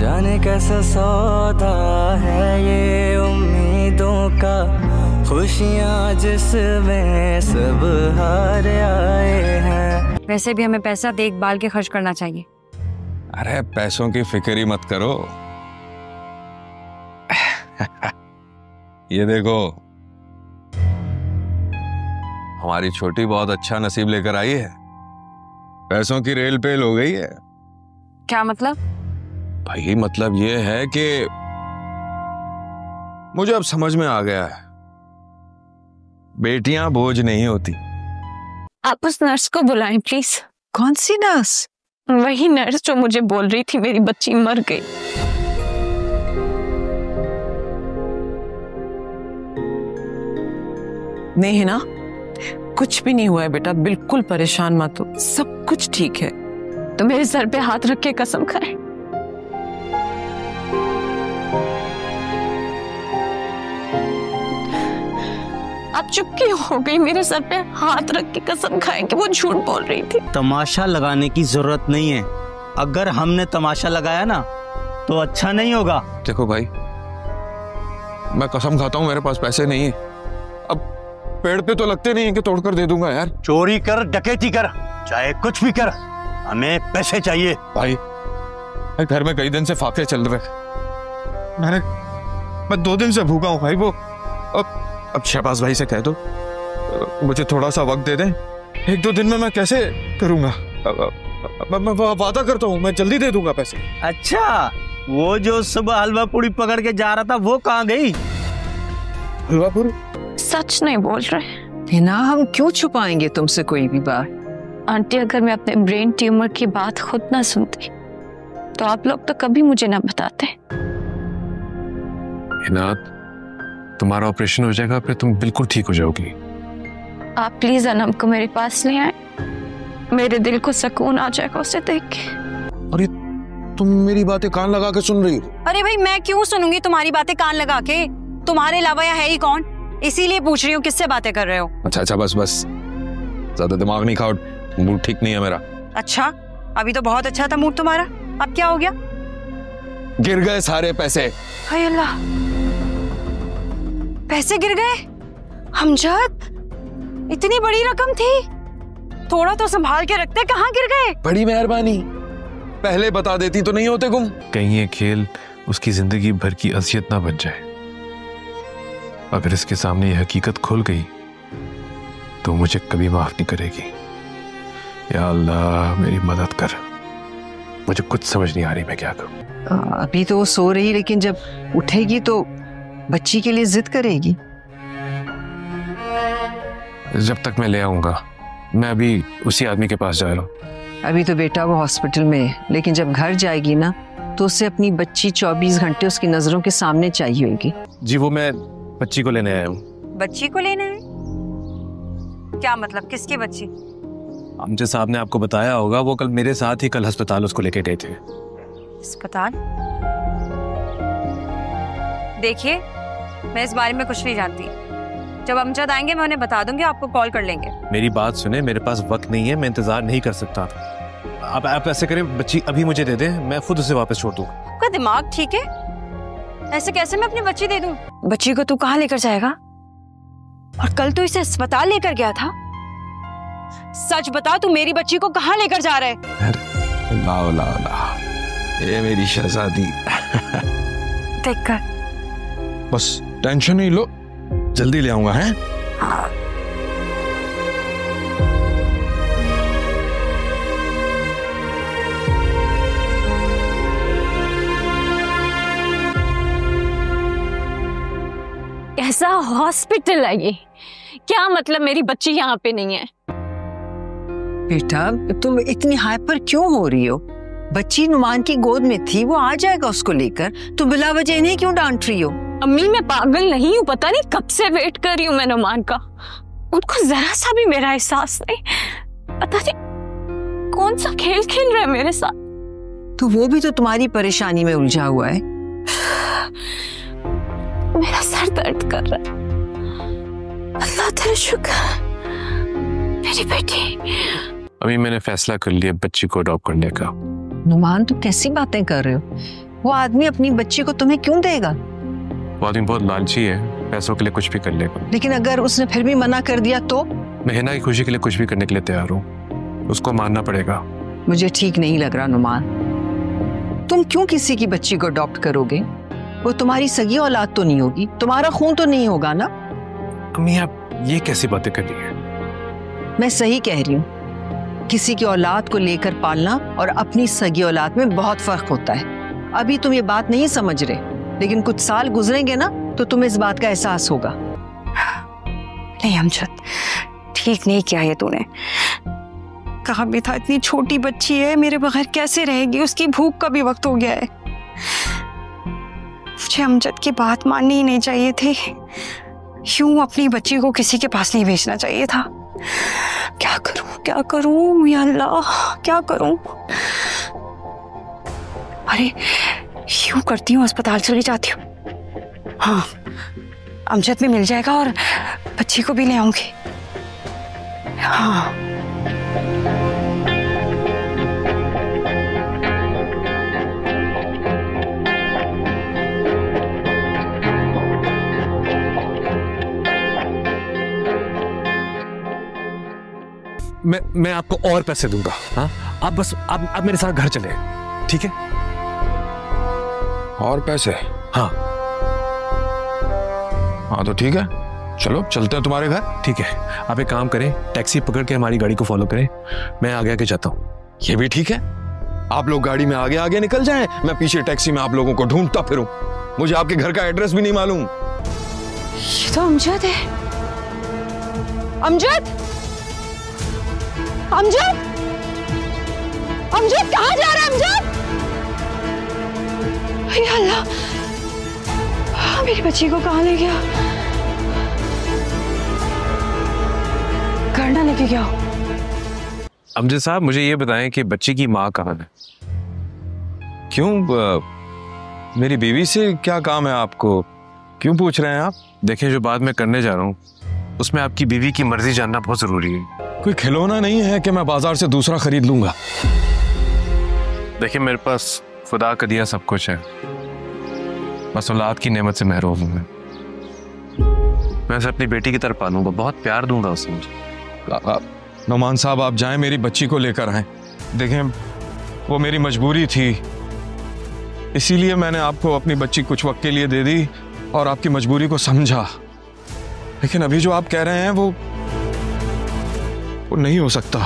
जाने कैसा सौदा है ये उम्मीदों का, खुशियाँ जिसमें सब हार आए हैं। वैसे भी हमें पैसा देखभाल के खर्च करना चाहिए। अरे पैसों की फिक्र ही मत करो। ये देखो, हमारी छोटी बहुत अच्छा नसीब लेकर आई है। पैसों की रेल पेल हो गई है। क्या मतलब? भाई मतलब ये है कि मुझे अब समझ में आ गया है, बेटियां बोझ नहीं होती। आप उस नर्स को बुलाएं प्लीज। कौन सी नर्स? वही नर्स जो मुझे बोल रही थी मेरी बच्ची मर गई। नहीं है ना, कुछ भी नहीं हुआ है बेटा, बिल्कुल परेशान मत हो, सब कुछ ठीक है। तो मेरे सर पे हाथ रख के कसम खाए। आप चुप क्यों हो गई? मेरे सर पे हाथ रख के कसम खाएं कि वो झूठ बोल रही थी। तमाशा लगाने की जरूरत नहीं है। अगर हमने तमाशा लगाया ना तो अच्छा नहीं होगा। देखो भाई, मैं कसम खाता हूं मेरे पास पैसे नहीं है। अब पेड़ पे तो लगते नहीं है कि तोड़कर दे दूंगा यार। चोरी कर, डकैती कर, चाहे कुछ भी कर, हमें पैसे चाहिए। भाई घर में कई दिन से फाके चल रहे, मैं 2 दिन से भूखा हूं भाई। वो अब शहबाज भाई से कह दो मुझे थोड़ा सा वक्त दे दें। 1-2 दिन में मैं कैसे करूंगा? मैं वादा करता हूँ मैं जल्दी दे दूंगा पैसे। अच्छा, वो जो सुबह हलवा पूड़ी पकड़ के जा रहा था वो कहाँ गई? हलवा पूड़ी? सच नहीं बोल रहे। ना हम क्यों छुपाएंगे तुमसे कोई भी बात? आंटी, अगर मैं अपने ब्रेन ट्यूमर की बात खुद ना सुनती तो आप लोग तो कभी मुझे ना बताते। इनात, तुम्हारा ऑपरेशन हो जाएगा, फिर तुम बिल्कुल ठीक हो जाओगी। आप प्लीज अनम को मेरे पास ले आए, मेरे दिल को सुकून आ जाएगा उसे देख के। अरे तुम मेरी बातें कान लगा के सुन रही हो? अरे भाई मैं क्यों सुनूंगी तुम्हारी बातें कान लगा के? तुम्हारे अलावा यहाँ है ही कौन? इसीलिए पूछ रही हूँ किससे बातें कर रहे हो। अच्छा बस ज्यादा दिमाग नहीं खाओ, मूड ठीक नहीं है मेरा। अच्छा, अभी तो बहुत अच्छा था मूड तुम्हारा, अब क्या हो गया? गिर गए सारे पैसे। हाय अल्लाह, पैसे गिर गए? हमजद, इतनी बड़ी रकम थी, थोड़ा तो संभाल के रखते, कहाँ गिर गए? बड़ी मेहरबानी, पहले बता देती तो नहीं होते गुम। कहीं ये खेल उसकी जिंदगी भर की अजियत ना बन जाए। अगर इसके सामने ये हकीकत खुल गई तो मुझे कभी माफ नहीं करेगी। या अल्लाह मेरी मदद कर, मुझे कुछ समझ नहीं आ रही मैं क्या करूं। अभी तो वो सो रही, लेकिन जब उठेगी तो बच्ची के लिए जिद करेगी। जब तक मैं ले आऊंगा, मैं अभी उसी आदमी के पास जा रहा हूँ। अभी तो बेटा वो हॉस्पिटल में है, लेकिन जब घर जाएगी ना तो उसे अपनी बच्ची 24 घंटे उसकी नजरों के सामने चाहिए होगी। जी वो मैं बच्ची को लेने आया हूँ। बच्ची को लेने है? क्या मतलब, किसकी बच्ची? अमजद साहब ने आपको बताया होगा, वो कल मेरे साथ ही कल अस्पताल उसको लेके गए थे। अस्पताल? देखिए, मैं इस बारे में कुछ नहीं जानती। जब अमजद आएंगे मैं उन्हें बता दूंगी, आपको कॉल कर लेंगे। मेरी बात सुने, मेरे पास वक्त नहीं है, मैं इंतजार नहीं कर सकता। आप ऐसे करें, बच्ची अभी मुझे दे दें, मैं खुद उसे वापस छोड़ दूं। आपका दिमाग ठीक है? ऐसे कैसे मैं अपनी बच्ची दे दूं? बच्ची को तू कहाँ लेकर जाएगा? और कल तो इसे अस्पताल लेकर गया था। सच बता, तू मेरी बच्ची को कहाँ लेकर जा रहा है? लाओ, ये मेरी शहजादी। देखकर बस टेंशन नहीं लो, जल्दी ले आऊंगा। हैं? ऐसा हॉस्पिटल है ये? क्या मतलब मेरी बच्ची यहाँ पे नहीं है? बेटा तुम इतनी हाइपर क्यों हो रही हो? बच्ची नुमान की गोद में थी, वो आ जाएगा उसको लेकर, तुम बिला वजह इन्हें क्यों डांट रही हो? अम्मी मैं पागल नहीं हूँ, पता नहीं कब से वेट कर रही हूँ मैं नुमान का। उनको जरा सा भी मेरा एहसास नहीं, पता नहीं कौन सा खेल खेल रहा है मेरे साथ। तो वो भी तो तुम्हारी परेशानी में उलझा हुआ है। मेरा सर दर्द कर रहा है। अल्लाह तेरा शुक्र, मेरी बेटी। अभी मैंने फैसला कर लिया बच्ची को अडॉप्ट करने का। नुमान तुम कैसी बातें कर रहे हो? वो आदमी अपनी बच्ची को तुम्हें क्यों देगा? वो आदमी बहुत लालची है, पैसों के लिए कुछ भी कर लेगा। लेकिन अगर उसने फिर भी मना कर दिया तो? मैं हिना की खुशी के लिए कुछ भी करने के लिए तैयार हूँ, उसको मानना पड़ेगा। मुझे ठीक नहीं लग रहा नुमान, तुम क्यों किसी की बच्ची को अडॉप्ट करोगे? वो तुम्हारी सगी औलाद तो नहीं होगी, तुम्हारा खून तो नहीं होगा ना? अम्मी आप ये कैसी बातें कर रही है? मैं सही कह रही हूँ, किसी की औलाद को लेकर पालना और अपनी सगी औलाद में बहुत फर्क होता है। अभी तुम ये बात नहीं समझ रहे, लेकिन कुछ साल गुजरेंगे ना तो तुम्हें इस बात का एहसास होगा। नहीं अमजद, ठीक नहीं किया ये तूने। कहा भी था इतनी छोटी बच्ची है, मेरे बगैर कैसे रहेगी, उसकी भूख का भी वक्त हो गया है। मुझे अमजद की बात माननी ही नहीं चाहिए थी, यूं अपनी बच्ची को किसी के पास नहीं भेजना चाहिए था। क्या करूं या अल्लाह, क्या करूं? अरे यूं करती हूँ, अस्पताल चली जाती हूँ। हाँ, अमजद भी मिल जाएगा और बच्ची को भी ले आऊंगी। हाँ मैं आपको और पैसे दूंगा। हाँ, आप बस आप मेरे साथ घर चले, ठीक है? और पैसे? हाँ हाँ तो ठीक है, चलो चलते हैं तुम्हारे घर। ठीक है, आप एक काम करें, टैक्सी पकड़ के हमारी गाड़ी को फॉलो करें, मैं आगे आगे जाता हूँ। ये भी ठीक है, आप लोग गाड़ी में आगे आगे निकल जाएं, मैं पीछे टैक्सी में आप लोगों को ढूंढता फिरूं। मुझे आपके घर का एड्रेस भी नहीं मालूम। ये तो अमजद है। अमजद, अमजद, अमजद कहाँ जा रहा है अमजद? या अल्लाह, मेरी बच्ची को कहाँ ले गया? घर ना लेके गया। अमजद साहब मुझे ये बताएं कि बच्ची की माँ कहाँ है? क्यों, मेरी बीवी से क्या काम है आपको? क्यों पूछ रहे हैं आप? देखें, जो बात मैं करने जा रहा हूँ उसमें आपकी बीवी की मर्जी जानना बहुत जरूरी है। कोई खिलौना नहीं है कि मैं बाजार से दूसरा खरीद लूंगा। देखिए, मेरे पास खुदा का दिया सब कुछ है, बस औलाद की नेमत से महरूम हूं मैं उसे अपनी बेटी की तरफ पालूंगा, बहुत प्यार दूंगा उसे। मुझे नुमान साहब, आप जाएं, मेरी बच्ची को लेकर आएं। देखें, वो मेरी मजबूरी थी, इसीलिए मैंने आपको अपनी बच्ची कुछ वक्त के लिए दे दी और आपकी मजबूरी को समझा। लेकिन अभी जो आप कह रहे हैं वो नहीं हो सकता।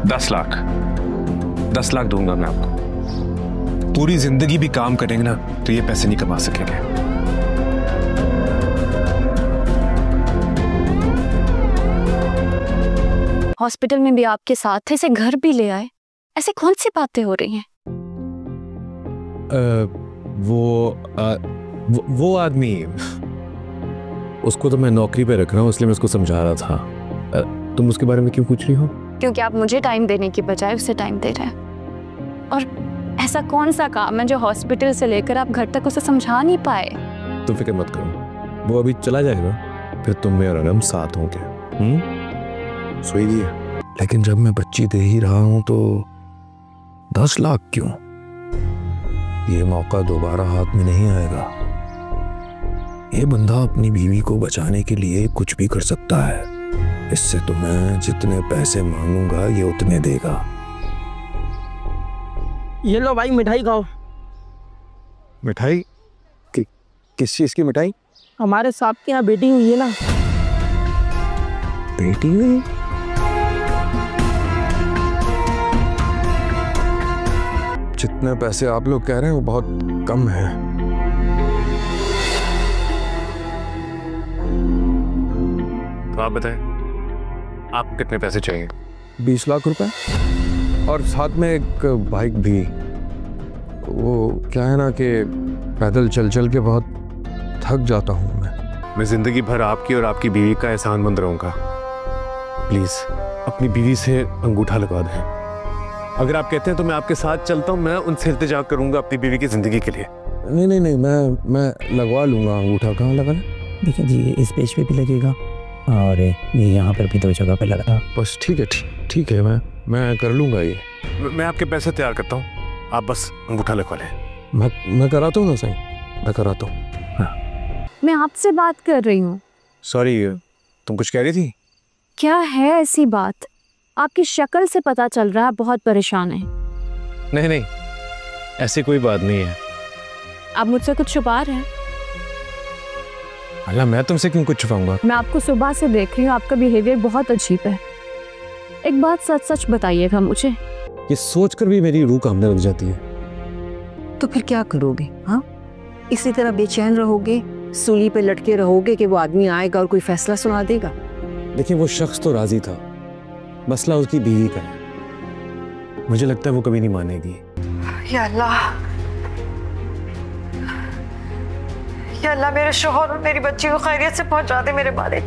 10 लाख दूंगा मैं आपको। पूरी जिंदगी भी काम करेंगे ना तो ये पैसे नहीं कमा सकेंगे। हॉस्पिटल में भी आपके साथ थे, इसे घर भी ले आए, ऐसे कौन सी बातें हो रही हैं? वो आदमी, उसको तो मैं नौकरी पे रख रहा हूँ, इसलिए मैं उसको समझा रहा था। तुम उसके बारे में क्यों पूछ रही हो? क्योंकि आप मुझे टाइम देने की बजाय उसे टाइम दे रहे हैं। और ऐसा कौन सा काम है जो हॉस्पिटल से लेकर आप घर तक उसे समझा नहीं पाए? तुम फिक्र मत करो, वो अभी चला जाएगा, फिर तुम में और अनम साथ होंगे। स्वीटी, लेकिन जब मैं बच्ची दे ही रहा हूं तो 10 लाख क्यों? ये मौका दोबारा हाथ में नहीं आएगा। ये बंदा अपनी बीवी को बचाने के लिए कुछ भी कर सकता है। इससे तो मैं जितने पैसे मांगूंगा ये उतने देगा। ये लो भाई, मिठाई खाओ। मिठाई? किस चीज की मिठाई? हमारे साहब के यहाँ बेटी हुई है ना। बेटी हुई? जितने पैसे आप लोग कह रहे हैं वो बहुत कम है। तो आप बताएं, आपको कितने पैसे चाहिए? 20 लाख रुपए और साथ में एक बाइक भी। वो क्या है ना कि पैदल चल चल के बहुत थक जाता हूँ मैं जिंदगी भर आपकी और आपकी बीवी का एहसानमंद रहूंगा। प्लीज अपनी बीवी से अंगूठा लगा दें। अगर आप कहते हैं तो मैं आपके साथ चलता हूँ, मैं उनसे इल्तिजा करूंगा अपनी बीवी की जिंदगी के लिए। नहीं, मैं लगवा लूंगा अंगूठा। कहाँ लगाना? देखिए जी, इस पेज पे भी लगेगा और ये यहाँ पर भी 2 जगह पे लगा। बस ठीक है, मैं मैं कर लूंगा ये। मैं आपके पैसे तैयार करता हूँ, आप बस अंगूठा लिखवा लें। मैं कराता हूँ ना सही, मैं कराता हूँ। मैं आपसे बात कर रही हूँ। सॉरी, तुम कुछ कह रही थी? क्या है ऐसी बात? आपकी शक्ल से पता चल रहा है बहुत परेशान है। नहीं नहीं, ऐसी कोई बात नहीं है। आप मुझसे कुछ छुपा रहे हैं? अल्लाह, मैं तुमसे क्यों कुछ छुपाऊंगा? मैं आपको सुबह से देख रही हूँ, आपका बिहेवियर बहुत अजीब है। एक बात सच सच बताइएगा मुझे। ये सोचकर भी मेरी रूह कांपने लग जाती है। तो फिर क्या करोगे? हाँ, इसी तरह बेचैन रहोगे, सूली पे लटके रहोगे कि वो आदमी आएगा और कोई फैसला सुना देगा? देखिए, वो शख्स तो राजी था, मसला उसकी बीवी का है। मुझे लगता है वो कभी नहीं मानेगी। या अल्लाह, या अल्लाह, मेरे शोहर और मेरी बच्ची को खैरियत से पहुंचा दे मेरे बारे।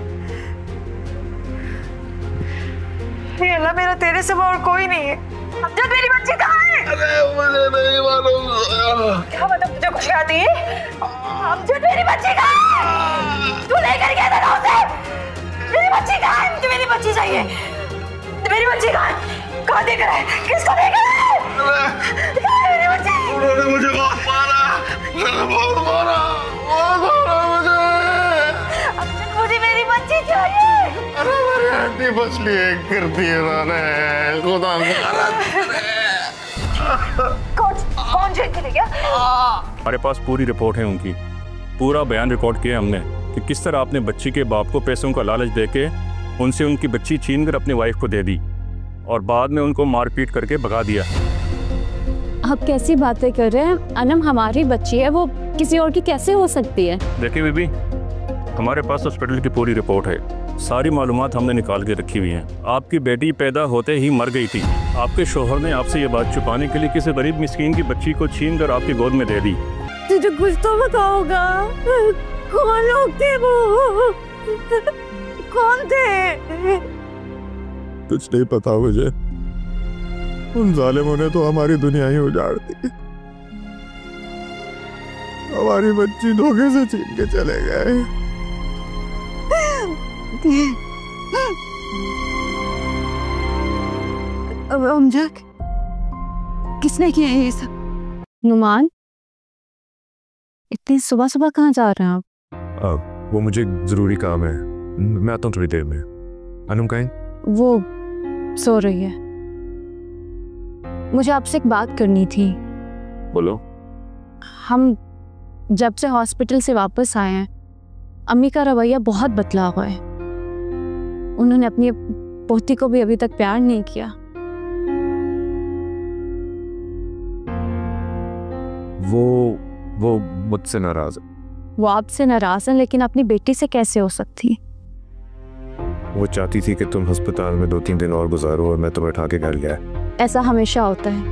या अल्लाह, मेरा तेरे सिवा और कोई नहीं है। अमजद, मेरी बच्ची कहाँ है? अरे मुझे नहीं मालूम। क्या मतलब तुझे कुछ याद नहीं है? अमजद, मेरी बच्ची कहाँ है? तू लेकर गया था ना उसे? मेरी बच्ची कहाँ है? मुझे मेरी बच्ची चाहिए। मेरी बच्ची कहाँ है? कहाँ देख रहा है? किसको देख रहा है? कहाँ है मेरी बच्ची? उन्होंने मुझे बहुत मारा, बहुत मारा मुझे। अमजद, मुझे मेरी बच्ची चाहिए। अरे मेरी हड्डी मछली कर दी उन्होंने, खुदा कौन जेल के ले गया? हमारे पास पूरी रिपोर्ट है उनकी, पूरा बयान रिकॉर्ड किया हमने कि किस तरह आपने बच्ची के बाप को पैसों का लालच देके उनसे उनकी बच्ची छीनकर अपनी वाइफ को दे दी और बाद में उनको मारपीट करके भगा दिया। आप कैसी बातें कर रहे हैं? अनम हमारी बच्ची है, वो किसी और की कैसे हो सकती है? देखिए बीबी, हमारे पास हॉस्पिटल की पूरी रिपोर्ट है, सारी मालूमात हमने निकाल के रखी हुई हैं। आपकी बेटी पैदा होते ही मर गई थी। आपके शोहर ने आपसे ये बात छुपाने के लिए किसी गरीब मिस्कीन की बच्ची को छीन कर आपकी गोद में दे दी। तुझे कुछ तो बताओगा, कौन लोग थे वो? कौन थे? कुछ नहीं पता मुझे। उन जालिमों ने तो हमारी दुनिया ही उजाड़ दी। हमारी बच्ची धोखे से छीन के चले गए। अब अमजद, किसने किया ये सब? नुमान, इतनी सुबह सुबह कहाँ जा रहे हैं आप? वो मुझे जरूरी काम है, मैं आता हूँ थोड़ी देर में। अनुम कहीं? वो सो रही है। मुझे आपसे एक बात करनी थी। बोलो। हम जब से हॉस्पिटल से वापस आए हैं, अम्मी का रवैया बहुत बदला हुआ है। उन्होंने अपनी पोती को भी अभी तक प्यार नहीं किया। वो मुझसे नाराज है। वो आपसे नाराज है, लेकिन अपनी बेटी से कैसे हो सकती? वो चाहती थी कि तुम अस्पताल में 2-3 दिन और गुजारो और मैं तुम्हें उठा के घर गया। ऐसा हमेशा होता है,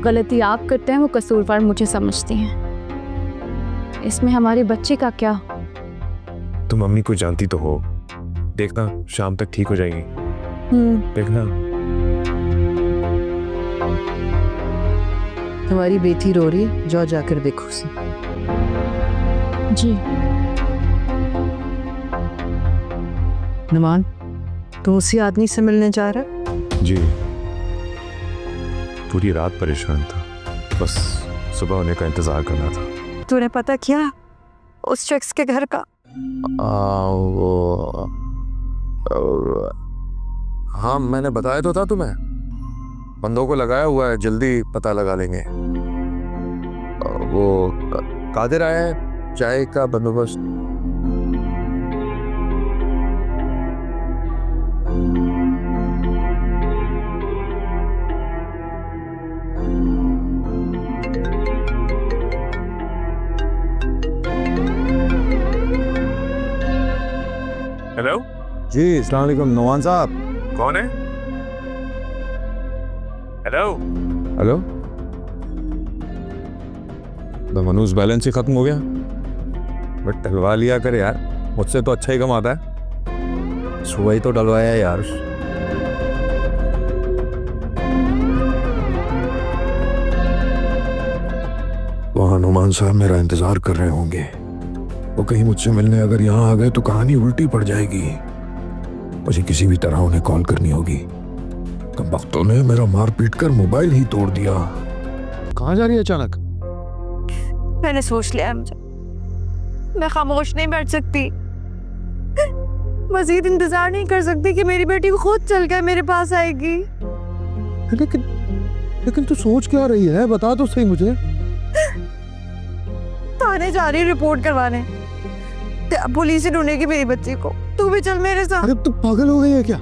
गलती आप करते हैं, वो कसूरवार मुझे समझती हैं। इसमें हमारी बच्ची का क्या? तुम अम्मी को जानती तो हो, देखना शाम तक ठीक हो जाएगी। देखना। तुम्हारी बेटी रो रही, जाओ जाकर देखो उसे। जी। नुमान, तू उसी आदमी से मिलने जा रहा है? जी, पूरी रात परेशान था, बस सुबह होने का इंतजार करना था। तूने पता किया उस शख्स के घर का? हाँ, मैंने बताया तो था तुम्हें, बंदों को लगाया हुआ है, जल्दी पता लगा लेंगे। वो कादिर आए हैं, चाय का बंदोबस्त। हेलो जी, अस्सलाम वालेकुम नुमान साहब। कौन है? हेलो हेलो, मनूस बैलेंस ही खत्म हो गया। बट डलवा लिया करे यार, मुझसे तो अच्छा ही कमाता है। सुबह ही तो डलवाया यार। वहाँ नुमान साहब मेरा इंतजार कर रहे होंगे। वो कहीं मुझसे मिलने अगर यहाँ आ गए तो कहानी उल्टी पड़ जाएगी। मुझे किसी भी तरह उन्हें कॉल करनी होगी। कमबख्तों ने मेरा मार पीट कर मोबाइल ही तोड़ दिया। कहाँ जा रही है अचानक? मैंने सोच लिया है मुझे, मैं खामोश नहीं बैठ सकती, मजीद इंतजार नहीं कर सकती कि मेरी बेटी को खुद चल कर मेरे पास आएगी। लेकिन तू सोच क्या रही है, बता तो सही मुझे। थाने जा रही रिपोर्ट करवाने, पुलिस से ढूंढेगी मेरी बच्ची को। तू भी चल मेरे साथ। अरे तू पागल हो गई है क्या?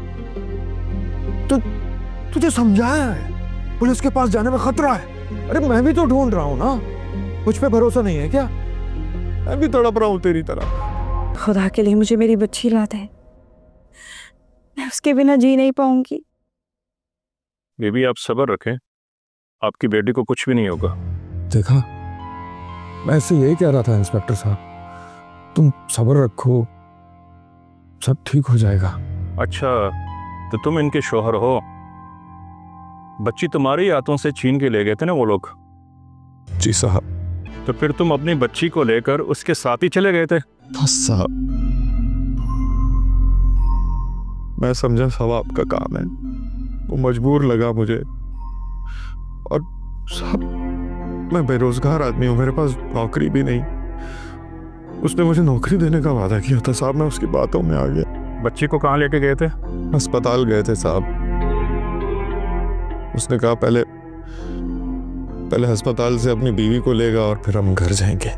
तुझे समझाया है पुलिस के पास जाने में खतरा है। अरे मैं भी तो ढूंढ रहा हूँ ना, मुझ पे भरोसा नहीं है क्या? मैं भी तड़प रहा हूँ तेरी तरह। खुदा के लिए मुझे मेरी बच्ची ला दे, मैं उसके बिना जी नहीं पाऊंगी। बेबी आप सब्र रखें, आपकी बेटी को कुछ भी नहीं होगा। देखा, मैं ऐसे यही कह रहा था इंस्पेक्टर साहब, तुम सब्र रखो, सब ठीक हो जाएगा। अच्छा, तो तुम इनके शौहर हो? बच्ची तुम्हारे हाथों से छीन के ले गए थे ना वो लोग? जी साहब। तो फिर तुम अपनी बच्ची को लेकर उसके साथ ही चले गए थे? बस साहब, मैं समझा सब आपका काम है, वो मजबूर लगा मुझे। और साहब, मैं बेरोजगार आदमी हूँ, मेरे पास नौकरी भी नहीं। उसने मुझे नौकरी देने का वादा किया था साहब, मैं उसकी बातों में आ गया। बच्ची को कहाँ लेके गए थे? अस्पताल गए थे साहब। उसने कहा पहले अस्पताल से अपनी बीवी को लेगा और फिर हम घर जाएंगे।